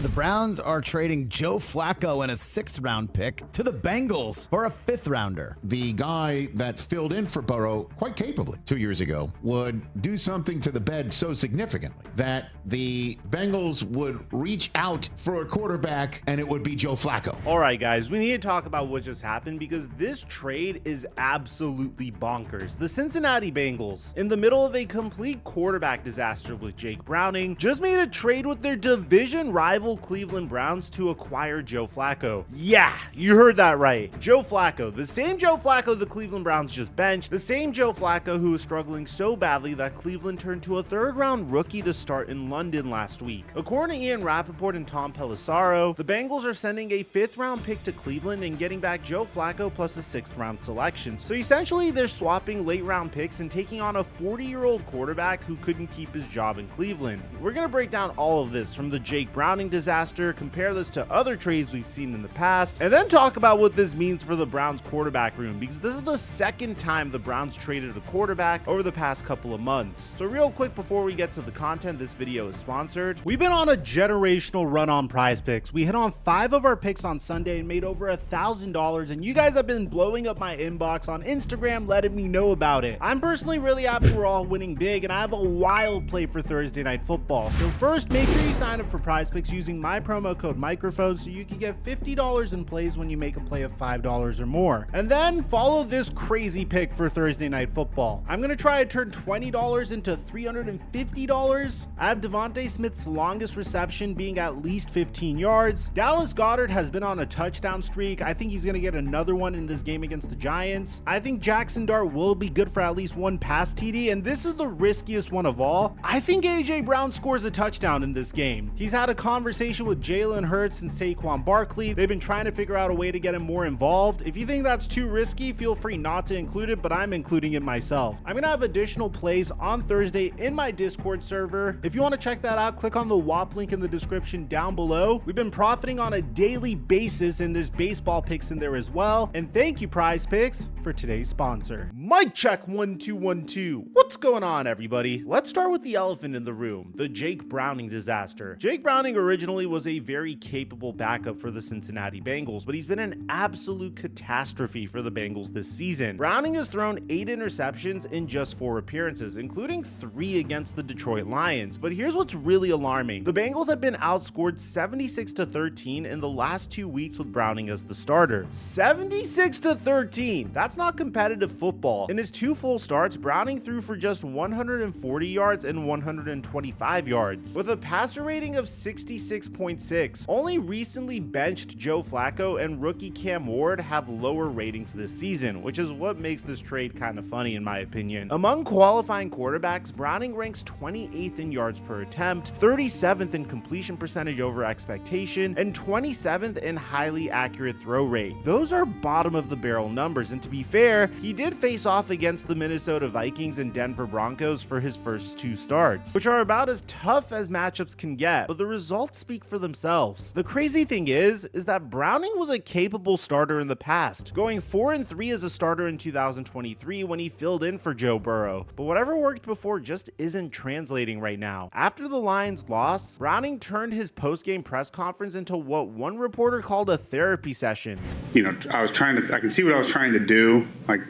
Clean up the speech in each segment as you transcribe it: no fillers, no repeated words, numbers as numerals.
The Browns are trading Joe Flacco and a 6th-round pick to the Bengals for a 5th-rounder. The guy that filled in for Burrow quite capably 2 years ago would do something to the bed so significantly that the Bengals would reach out for a quarterback and it would be Joe Flacco. All right, guys, we need to talk about what just happened because this trade is absolutely bonkers. The Cincinnati Bengals, in the middle of a complete quarterback disaster with Jake Browning, just made a trade with their division rival Cleveland Browns to acquire Joe Flacco. Yeah, you heard that right. Joe Flacco, the same Joe Flacco the Cleveland Browns just benched, the same Joe Flacco who was struggling so badly that Cleveland turned to a 3rd-round rookie to start in London last week. According to Ian Rappaport and Tom Pelissaro, the Bengals are sending a 5th-round pick to Cleveland and getting back Joe Flacco plus a 6th-round selection. So essentially, they're swapping late-round picks and taking on a 40-year-old quarterback who couldn't keep his job in Cleveland. We're going to break down all of this from the Jake Browning disaster, compare this to other trades we've seen in the past, and then talk about what this means for the Browns quarterback room, because this is the 2nd time the Browns traded a quarterback over the past couple of months. So real quick before we get to the content, this video is sponsored. We've been on a generational run on PrizePicks. We hit on 5 of our picks on Sunday and made over $1,000, and you guys have been blowing up my inbox on Instagram letting me know about it. I'm personally really happy we're all winning big, and I have a wild play for Thursday Night Football. So first, make sure you sign up for PrizePicks using my promo code Mikerophone so you can get $50 in plays when you make a play of $5 or more. And then follow this crazy pick for Thursday Night Football. I'm going to try to turn $20 into $350. I have Devontae Smith's longest reception being at least 15 yards. Dallas Goedert has been on a touchdown streak. I think he's going to get another one in this game against the Giants. I think Jackson Dart will be good for at least 1 pass TD, and this is the riskiest one of all. I think AJ Brown scores a touchdown in this game. He's had a conversation with Jalen Hurts and Saquon Barkley. They've been trying to figure out a way to get him more involved. If you think that's too risky, feel free not to include it, but I'm including it myself. I'm gonna have additional plays on Thursday in my Discord server. If you want to check that out, click on the WAP link in the description down below. We've been profiting on a daily basis, and there's baseball picks in there as well. And thank you, PrizePicks, for today's sponsor. Mic check 1 2 1 2. What's going on, everybody? Let's start with the elephant in the room, the Jake Browning disaster. Jake Browning originally was a very capable backup for the Cincinnati Bengals, but he's been an absolute catastrophe for the Bengals this season. Browning has thrown 8 interceptions in just 4 appearances, including 3 against the Detroit Lions. But here's what's really alarming. The Bengals have been outscored 76-13 in the last 2 weeks with Browning as the starter. 76-13! That's not competitive football. In his 2 full starts, Browning threw for just 140 yards and 125 yards, with a passer rating of 66.6. Only recently benched Joe Flacco and rookie Cam Ward have lower ratings this season, which is what makes this trade kind of funny in my opinion. Among qualifying quarterbacks, Browning ranks 28th in yards per attempt, 37th in completion percentage over expectation, and 27th in highly accurate throw rate. Those are bottom of the barrel numbers, and to be fair, he did face off against the Minnesota Vikings and Denver Broncos for his first 2 starts, which are about as tough as matchups can get, but the results speak for themselves. The crazy thing is that Browning was a capable starter in the past, going 4-3 as a starter in 2023 when he filled in for Joe Burrow, but whatever worked before just isn't translating right now. After the Lions' loss, Browning turned his post-game press conference into what one reporter called a therapy session. You know, I can see what I was trying to do, like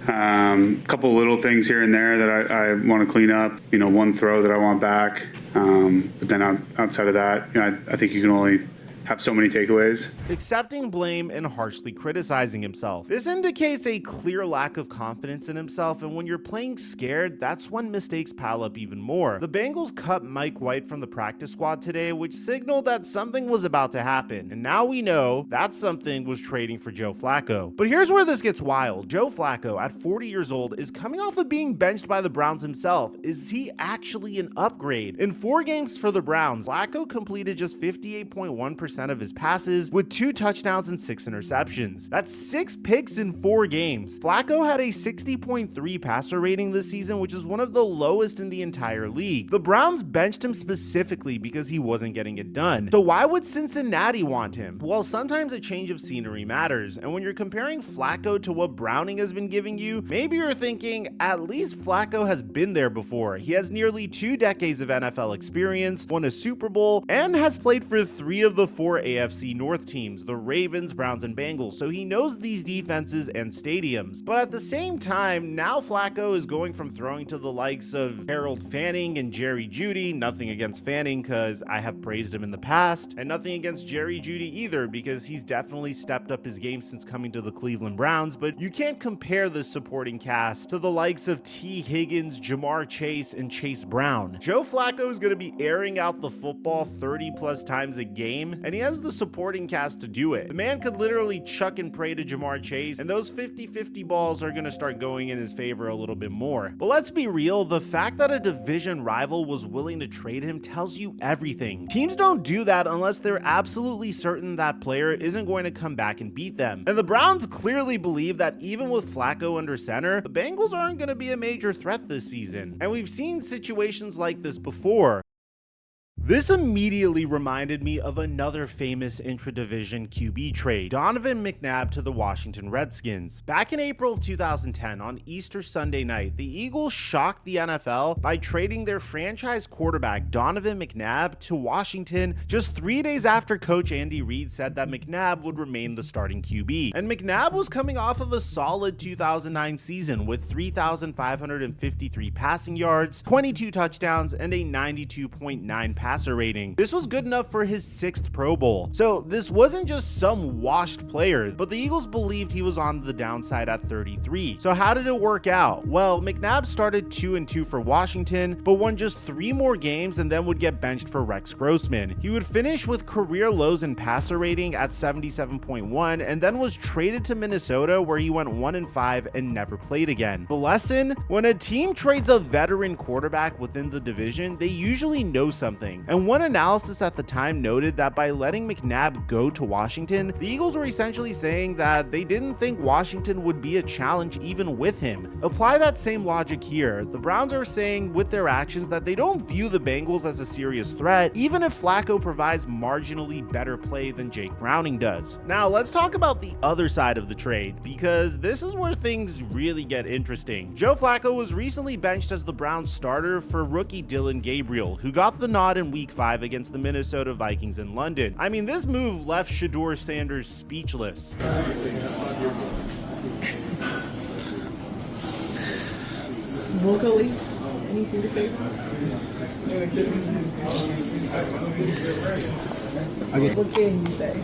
a couple little things here and there that I want to clean up, you know, 1 throw that I want back. But then outside of that, you know, I think you can only have so many takeaways. Accepting blame and harshly criticizing himself. This indicates a clear lack of confidence in himself, and when you're playing scared, that's when mistakes pile up even more. The Bengals cut Mike White from the practice squad today, which signaled that something was about to happen, and now we know that something was trading for Joe Flacco. But here's where this gets wild. Joe Flacco, at 40 years old, is coming off of being benched by the Browns himself. Is he actually an upgrade? In 4 games for the Browns, Flacco completed just 58.1% 60% of his passes with 2 touchdowns and 6 interceptions. That's 6 picks in 4 games. Flacco had a 60.3 passer rating this season, which is one of the lowest in the entire league. The Browns benched him specifically because he wasn't getting it done. So why would Cincinnati want him? Well, sometimes a change of scenery matters, and when you're comparing Flacco to what Browning has been giving you, maybe you're thinking, at least Flacco has been there before. He has nearly 2 decades of NFL experience, won a Super Bowl, and has played for 3 of the 4 AFC North teams, the Ravens, Browns, and Bengals, so he knows these defenses and stadiums. But at the same time, now Flacco is going from throwing to the likes of Harold Fanning and Jerry Jeudy, nothing against Fanning because I have praised him in the past, and nothing against Jerry Jeudy either because he's definitely stepped up his game since coming to the Cleveland Browns, but you can't compare the supporting cast to the likes of T. Higgins, Jamar Chase, and Chase Brown. Joe Flacco is going to be airing out the football 30 plus times a game, and he has the supporting cast to do it. The man could literally chuck and pray to Jamar Chase, and those 50-50 balls are going to start going in his favor a little bit more. But let's be real, the fact that a division rival was willing to trade him tells you everything. Teams don't do that unless they're absolutely certain that player isn't going to come back and beat them. And the Browns clearly believe that even with Flacco under center, the Bengals aren't going to be a major threat this season. And we've seen situations like this before. This immediately reminded me of another famous intra-division QB trade, Donovan McNabb to the Washington Redskins. Back in April of 2010, on Easter Sunday night, the Eagles shocked the NFL by trading their franchise quarterback, Donovan McNabb, to Washington just 3 days after coach Andy Reid said that McNabb would remain the starting QB. And McNabb was coming off of a solid 2009 season with 3,553 passing yards, 22 touchdowns, and a 92.9 passer rating. This was good enough for his 6th Pro Bowl. So this wasn't just some washed player, but the Eagles believed he was on the downside at 33. So how did it work out? Well, McNabb started 2-2 for Washington, but won just 3 more games and then would get benched for Rex Grossman. He would finish with career lows in passer rating at 77.1 and then was traded to Minnesota where he went 1-5 and never played again. The lesson? When a team trades a veteran quarterback within the division, they usually know something. And one analysis at the time noted that by letting McNabb go to Washington, the Eagles were essentially saying that they didn't think Washington would be a challenge even with him. Apply that same logic here. The Browns are saying with their actions that they don't view the Bengals as a serious threat, even if Flacco provides marginally better play than Jake Browning does. Now let's talk about the other side of the trade, because this is where things really get interesting. Joe Flacco was recently benched as the Browns starter for rookie Dillon Gabriel, who got the nod in Week 5 against the Minnesota Vikings in London. I mean, this move left Shedeur Sanders speechless. Vocally, anything to say? I guess. What can you say?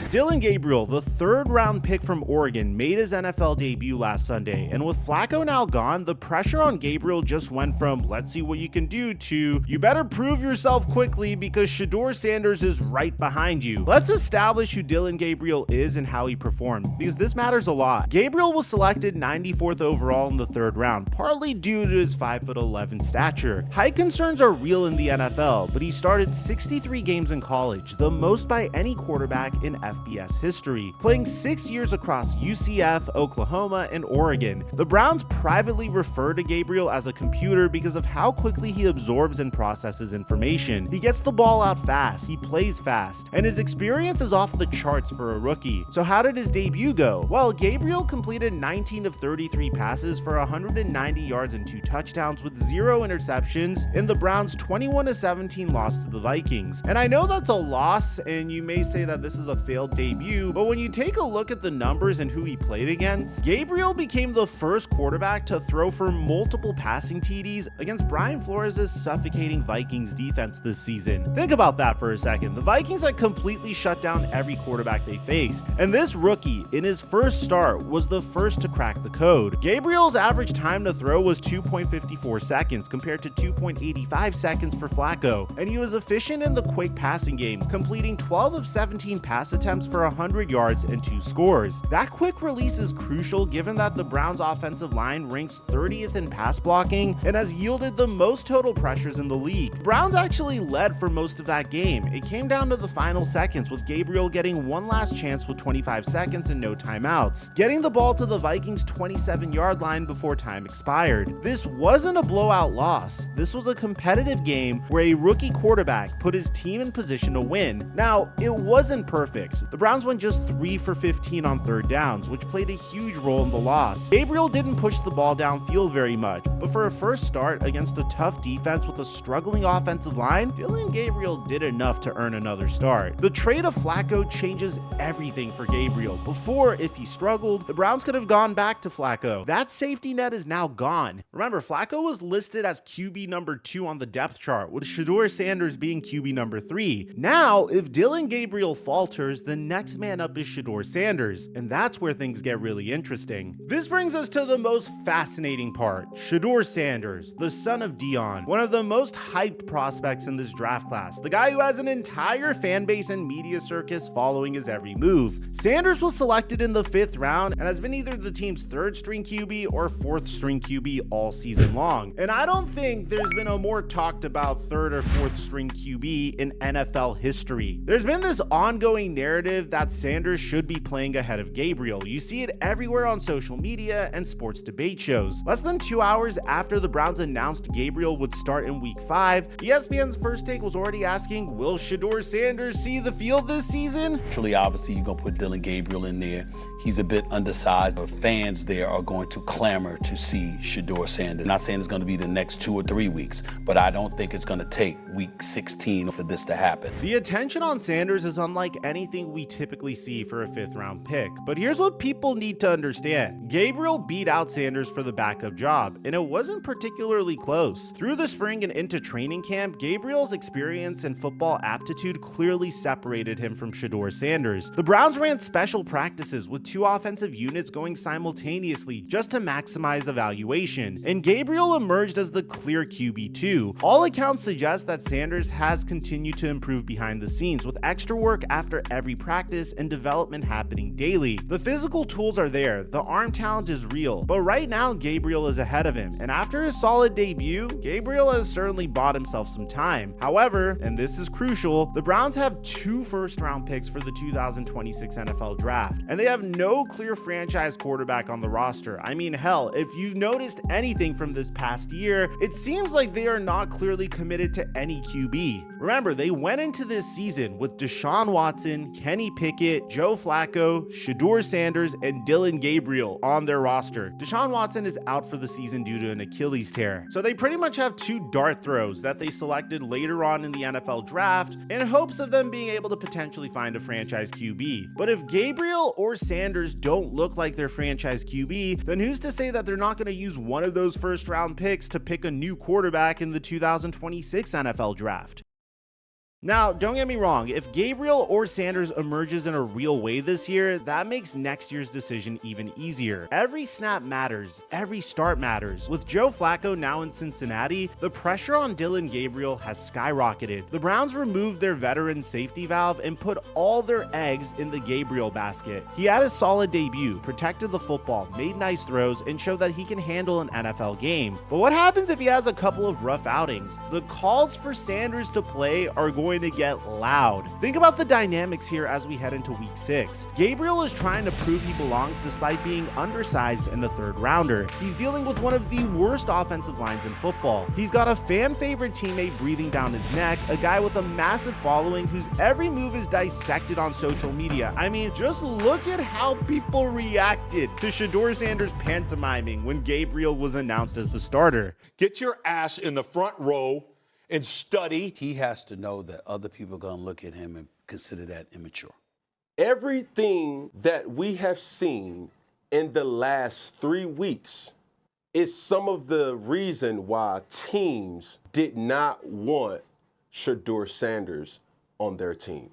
Dillon Gabriel, the 3rd round pick from Oregon, made his NFL debut last Sunday, and with Flacco now gone, the pressure on Gabriel just went from let's see what you can do to you better prove yourself quickly because Shedeur Sanders is right behind you. Let's establish who Dillon Gabriel is and how he performed, because this matters a lot. Gabriel was selected 94th overall in the 3rd round, partly due to his 5'11" stature. Height concerns are real in the NFL, but he started 63 games in college, the most by any quarterback in FBS history, playing 6 years across UCF, Oklahoma, and Oregon. The Browns privately refer to Gabriel as a computer because of how quickly he absorbs and processes information. He gets the ball out fast, he plays fast, and his experience is off the charts for a rookie. So how did his debut go? Well, Gabriel completed 19 of 33 passes for 190 yards and 2 touchdowns with 0 interceptions in the Browns' 21-17 loss to the Vikings. And I know that's a loss, and you may say that this is a failed debut, but when you take a look at the numbers and who he played against, Gabriel became the first quarterback to throw for multiple passing TDs against Brian Flores' suffocating Vikings defense this season. Think about that for a second. The Vikings had completely shut down every quarterback they faced, and this rookie, in his first start, was the first to crack the code. Gabriel's average time to throw was 2.54 seconds compared to 2.85 seconds for Flacco, and he was efficient in the quick passing game, completing 12 of 17 pass attempts attempts for 100 yards and 2 scores. That quick release is crucial given that the Browns' offensive line ranks 30th in pass blocking and has yielded the most total pressures in the league. Browns actually led for most of that game. It came down to the final seconds, with Gabriel getting one last chance with 25 seconds and no timeouts, getting the ball to the Vikings' 27-yard line before time expired. This wasn't a blowout loss. This was a competitive game where a rookie quarterback put his team in position to win. Now, it wasn't perfect. The Browns went just 3 for 15 on third downs, which played a huge role in the loss. Gabriel didn't push the ball downfield very much, but for a first start against a tough defense with a struggling offensive line, Dillon Gabriel did enough to earn another start. The trade of Flacco changes everything for Gabriel. Before, if he struggled, the Browns could have gone back to Flacco. That safety net is now gone. Remember, Flacco was listed as QB number 2 on the depth chart, with Shedeur Sanders being QB number 3. Now, if Dillon Gabriel falters, the next man up is Shedeur Sanders, and that's where things get really interesting. This brings us to the most fascinating part. Shedeur Sanders, the son of Deion, one of the most hyped prospects in this draft class, the guy who has an entire fan base and media circus following his every move. Sanders was selected in the 5th round and has been either the team's 3rd string QB or 4th string QB all season long. And I don't think there's been a more talked about 3rd or 4th string QB in NFL history. There's been this ongoing narrative that Sanders should be playing ahead of Gabriel. You see it everywhere on social media and sports debate shows. Less than 2 hours after the Browns announced Gabriel would start in week 5, ESPN's First Take was already asking, will Shedeur Sanders see the field this season? Truly, obviously, you're going to put Dillon Gabriel in there. He's a bit undersized. The fans there are going to clamor to see Shedeur Sanders. I'm not saying it's going to be the next 2 or 3 weeks, but I don't think it's going to take week 16 for this to happen. The attention on Sanders is unlike anything we typically see for a 5th round pick. But here's what people need to understand. Gabriel beat out Sanders for the backup job, and it wasn't particularly close. Through the spring and into training camp, Gabriel's experience and football aptitude clearly separated him from Shedeur Sanders. The Browns ran special practices with 2 offensive units going simultaneously just to maximize evaluation, and Gabriel emerged as the clear QB2. All accounts suggest that Sanders has continued to improve behind the scenes, with extra work after every practice and development happening daily. The physical tools are there, the arm talent is real, but right now Gabriel is ahead of him, and after his solid debut, Gabriel has certainly bought himself some time. However, and this is crucial, the Browns have 2 first-round picks for the 2026 NFL Draft, and they have no clear franchise quarterback on the roster. I mean, hell, if you've noticed anything from this past year, it seems like they are not clearly committed to any QB. Remember, they went into this season with Deshaun Watson, Kenny Pickett, Joe Flacco, Shedeur Sanders, and Dillon Gabriel on their roster. Deshaun Watson is out for the season due to an Achilles tear, so they pretty much have 2 dart throws that they selected later on in the NFL Draft in hopes of them being able to potentially find a franchise QB. But if Gabriel or Sanders don't look like their franchise QB, then who's to say that they're not going to use one of those first-round picks to pick a new quarterback in the 2026 NFL Draft? Now, don't get me wrong, if Gabriel or Sanders emerges in a real way this year, that makes next year's decision even easier. Every snap matters, every start matters. With Joe Flacco now in Cincinnati, the pressure on Dillon Gabriel has skyrocketed. The Browns removed their veteran safety valve and put all their eggs in the Gabriel basket. He had a solid debut, protected the football, made nice throws, and showed that he can handle an NFL game. But what happens if he has a couple of rough outings? The calls for Sanders to play are going to get loud. Think about the dynamics here as we head into week 6. Gabriel is trying to prove he belongs despite being undersized in the 3rd rounder. He's dealing with one of the worst offensive lines in football. He's got a fan favorite teammate breathing down his neck, a guy with a massive following whose every move is dissected on social media. I mean, just look at how people reacted to Shedeur Sanders pantomiming when Gabriel was announced as the starter. Get your ass in the front row and study. He has to know that other people are going to look at him and consider that immature. Everything that we have seen in the last 3 weeks is some of the reason why teams did not want Shedeur Sanders on their team.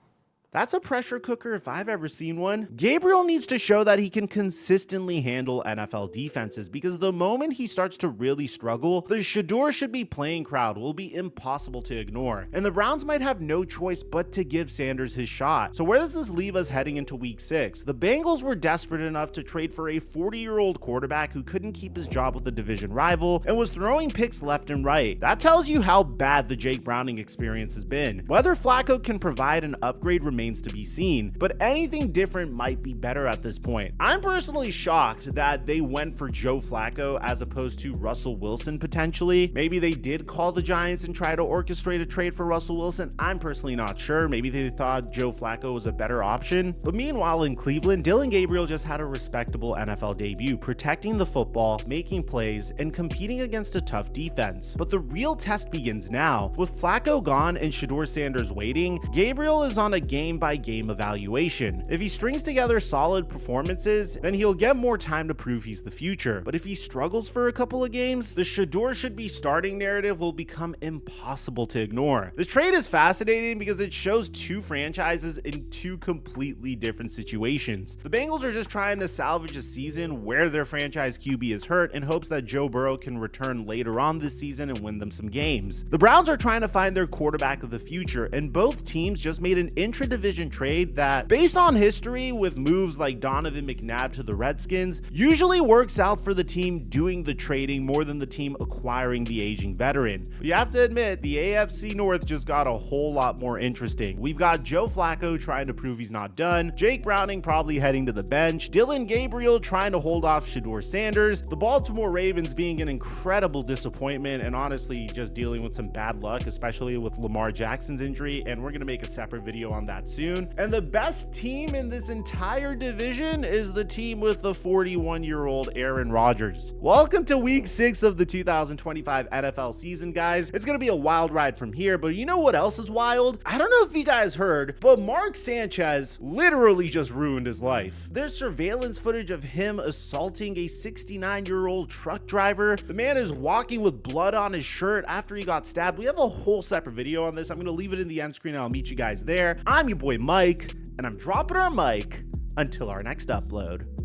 That's a pressure cooker if I've ever seen one. Gabriel needs to show that he can consistently handle NFL defenses, because the moment he starts to really struggle, the Shedeur should be playing crowd will be impossible to ignore, and the Browns might have no choice but to give Sanders his shot. So where does this leave us heading into week 6? The Bengals were desperate enough to trade for a 40-year-old quarterback who couldn't keep his job with a division rival and was throwing picks left and right. That tells you how bad the Jake Browning experience has been. Whether Flacco can provide an upgrade remains to be seen, but anything different might be better at this point. I'm personally shocked that they went for Joe Flacco as opposed to Russell Wilson potentially. Maybe they did call the Giants and try to orchestrate a trade for Russell Wilson. I'm personally not sure. Maybe they thought Joe Flacco was a better option. But meanwhile in Cleveland, Dillon Gabriel just had a respectable NFL debut, protecting the football, making plays, and competing against a tough defense. But the real test begins now. With Flacco gone and Shedeur Sanders waiting, Gabriel is on a game-by-game evaluation. If he strings together solid performances, then he'll get more time to prove he's the future. But if he struggles for a couple of games, the Shedeur should be starting narrative will become impossible to ignore. This trade is fascinating because it shows two franchises in two completely different situations. The Bengals are just trying to salvage a season where their franchise QB is hurt in hopes that Joe Burrow can return later on this season and win them some games. The Browns are trying to find their quarterback of the future, and both teams just made an intra-division trade that, based on history with moves like Donovan McNabb to the Redskins, usually works out for the team doing the trading more than the team acquiring the aging veteran. But you have to admit, the AFC North just got a whole lot more interesting. We've got Joe Flacco trying to prove he's not done, Jake Browning probably heading to the bench, Dillon Gabriel trying to hold off Shedeur Sanders, the Baltimore Ravens being an incredible disappointment and honestly just dealing with some bad luck, especially with Lamar Jackson's injury, and we're going to make a separate video on that soon. And the best team in this entire division is the team with the 41-year-old Aaron Rodgers. Welcome to week 6 of the 2025 NFL season, guys. It's going to be a wild ride from here, but you know what else is wild? I don't know if you guys heard, but Mark Sanchez literally just ruined his life. There's surveillance footage of him assaulting a 69-year-old truck driver. The man is walking with blood on his shirt after he got stabbed. We have a whole separate video on this. I'm going to leave it in the end screen and I'll meet you guys there. I'm your boy Mike, and I'm dropping our mic until our next upload.